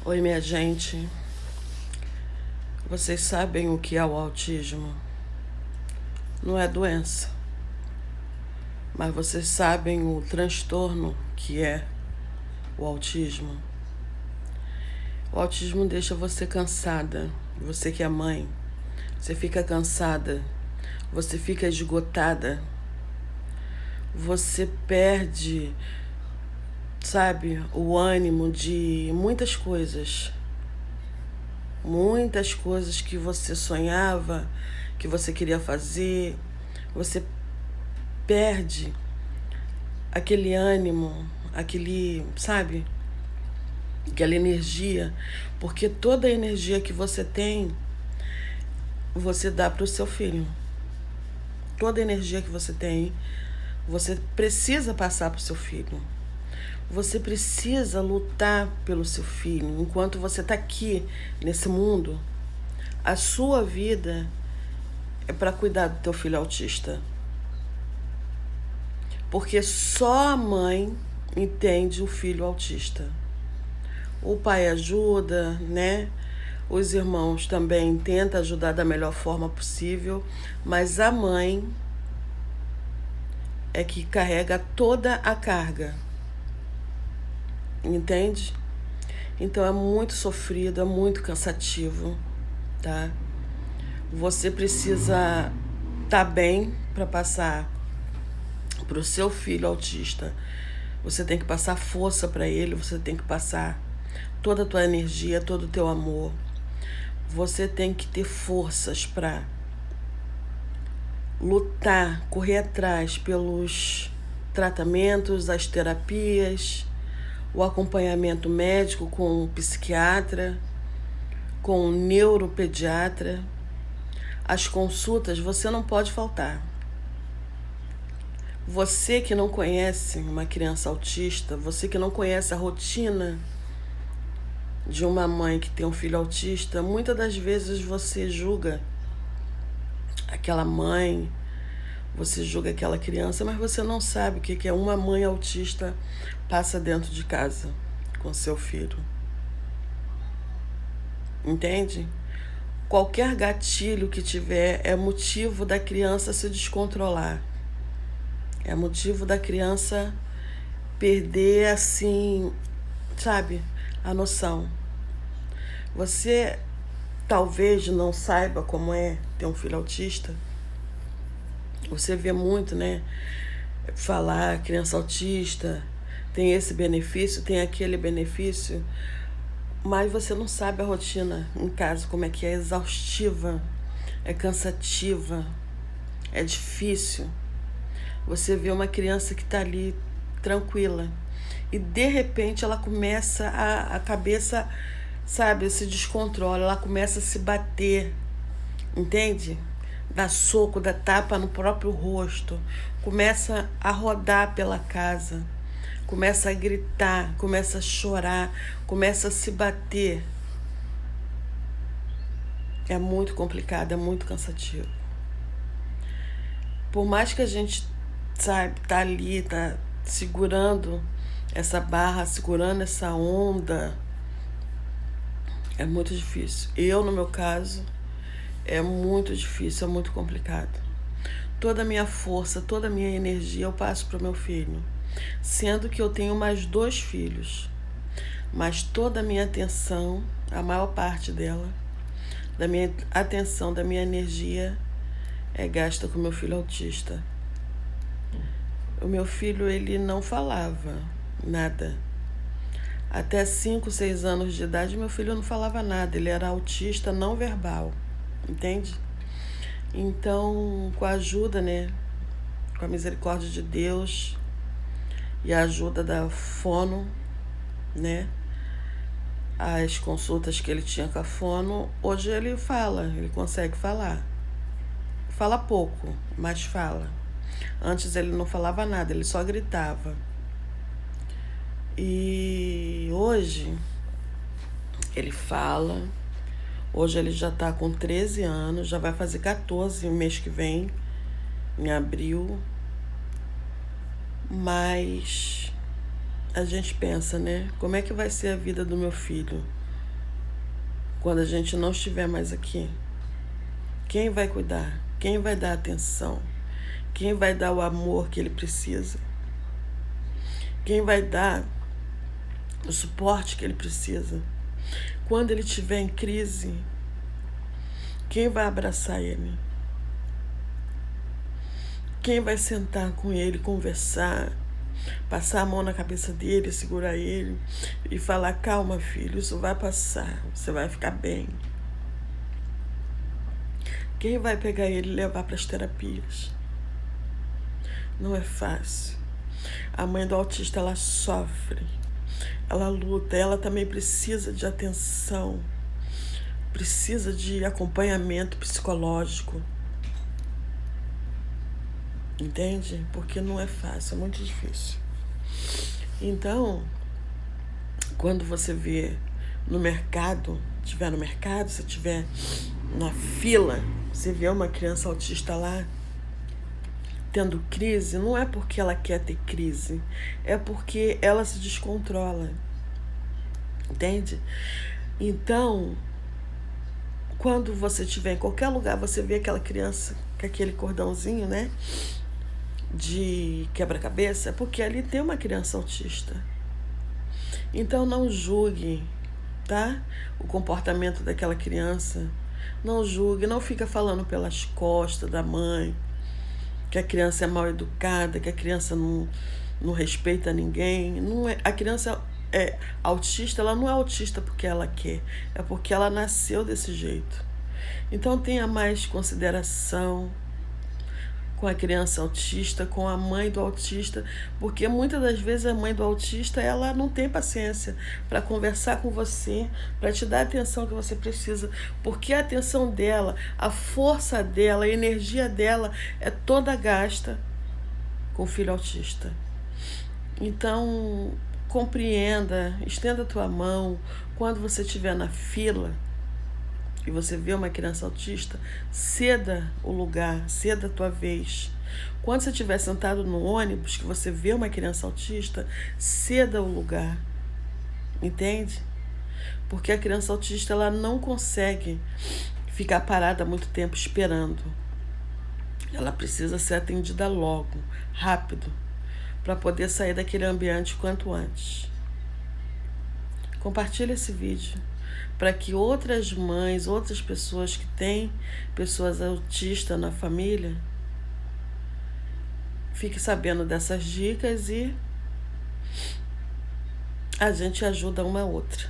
Oi, minha gente. Vocês sabem o que é o autismo? Não é doença, mas vocês sabem o transtorno que é o autismo? O autismo deixa você cansada. Você que é mãe, você fica cansada, você fica esgotada, você perde, sabe, o ânimo de muitas coisas. Muitas coisas que você sonhava, que você queria fazer, você perde aquele ânimo, aquele, sabe, aquela energia, porque toda a energia que você tem, você dá para o seu filho. Toda a energia que você tem, você precisa passar para o seu filho. Você precisa lutar pelo seu filho. Enquanto você está aqui nesse mundo, a sua vida é para cuidar do teu filho autista. Porque só a mãe entende o filho autista. O pai ajuda, né? Os irmãos também tentam ajudar da melhor forma possível, mas a mãe é que carrega toda a carga. Entende? Então é muito sofrido, é muito cansativo, tá? Você precisa estar bem para passar para o seu filho autista. Você tem que passar força para ele, você tem que passar toda a tua energia, todo o teu amor. Você tem que ter forças para lutar, correr atrás pelos tratamentos, as terapias, o acompanhamento médico com o psiquiatra, com o neuropediatra. As consultas você não pode faltar. Você que não conhece uma criança autista, você que não conhece a rotina de uma mãe que tem um filho autista, muitas das vezes você julga aquela mãe, você julga aquela criança, mas você não sabe o que é uma mãe autista passa dentro de casa com seu filho. Entende? Qualquer gatilho que tiver é motivo da criança se descontrolar. É motivo da criança perder, assim, sabe, a noção. Você talvez não saiba como é ter um filho autista. Você vê muito, né? Falar criança autista, tem esse benefício, tem aquele benefício, mas você não sabe a rotina em casa, como é que é exaustiva, é cansativa, é difícil. Você vê uma criança que está ali tranquila e de repente ela começa a cabeça, sabe, se descontrola, ela começa a se bater, entende? Dá soco, dá tapa no próprio rosto, começa a rodar pela casa, começa a gritar, começa a chorar, começa a se bater. É muito complicado, é muito cansativo. Por mais que a gente, sabe, tá ali, tá segurando essa barra, segurando essa onda, é muito difícil. Eu, no meu caso, é muito difícil, é muito complicado. Toda a minha força, toda a minha energia eu passo para o meu filho. Sendo que eu tenho mais 2 filhos. Mas toda a minha atenção, a maior parte dela, da minha atenção, da minha energia, é gasta com meu filho autista. O meu filho, ele não falava nada. Até 5, 6 anos de idade, meu filho não falava nada. Ele era autista não verbal, entende? Então, com a ajuda, né, com a misericórdia de Deus e a ajuda da fono, né, as consultas que ele tinha com a fono, hoje ele fala, ele consegue falar. Fala pouco, mas fala. Antes ele não falava nada, ele só gritava. E hoje ele fala. Hoje ele já está com 13 anos, já vai fazer 14 no mês que vem, em abril. Mas a gente pensa, né? Como é que vai ser a vida do meu filho quando a gente não estiver mais aqui, quem vai cuidar? Quem vai dar atenção? Quem vai dar o amor que ele precisa? Quem vai dar o suporte que ele precisa? Quando ele estiver em crise, quem vai abraçar ele? Quem vai sentar com ele, conversar, passar a mão na cabeça dele, segurar ele e falar: calma, filho, isso vai passar, você vai ficar bem. Quem vai pegar ele e levar para as terapias? Não é fácil. A mãe do autista, ela sofre, ela luta, ela também precisa de atenção, precisa de acompanhamento psicológico. Entende? Porque não é fácil, é muito difícil. Então, quando você vê no mercado, estiver no mercado, se estiver na fila, você vê uma criança autista lá tendo crise, não é porque ela quer ter crise, é porque ela se descontrola. Entende? Então, quando você estiver em qualquer lugar, você vê aquela criança com aquele cordãozinho, né, de quebra-cabeça, é porque ali tem uma criança autista. Então não julgue, tá? O comportamento daquela criança. Não julgue, não fica falando pelas costas da mãe que a criança é mal educada, que a criança não respeita ninguém. Não é, a criança é autista, ela não é autista porque ela quer, é porque ela nasceu desse jeito. Então tenha mais consideração com a criança autista, com a mãe do autista, porque muitas das vezes a mãe do autista, ela não tem paciência para conversar com você, para te dar a atenção que você precisa, porque a atenção dela, a força dela, a energia dela é toda gasta com o filho autista. Então, compreenda, estenda a tua mão, quando você estiver na fila e você vê uma criança autista, ceda o lugar, ceda a tua vez. Quando você estiver sentado no ônibus, que você vê uma criança autista, ceda o lugar. Entende? Porque a criança autista, ela não consegue ficar parada muito tempo esperando. Ela precisa ser atendida logo, rápido, para poder sair daquele ambiente quanto antes. Compartilhe esse vídeo para que outras mães, outras pessoas que têm pessoas autistas na família, fiquem sabendo dessas dicas e a gente ajuda uma a outra.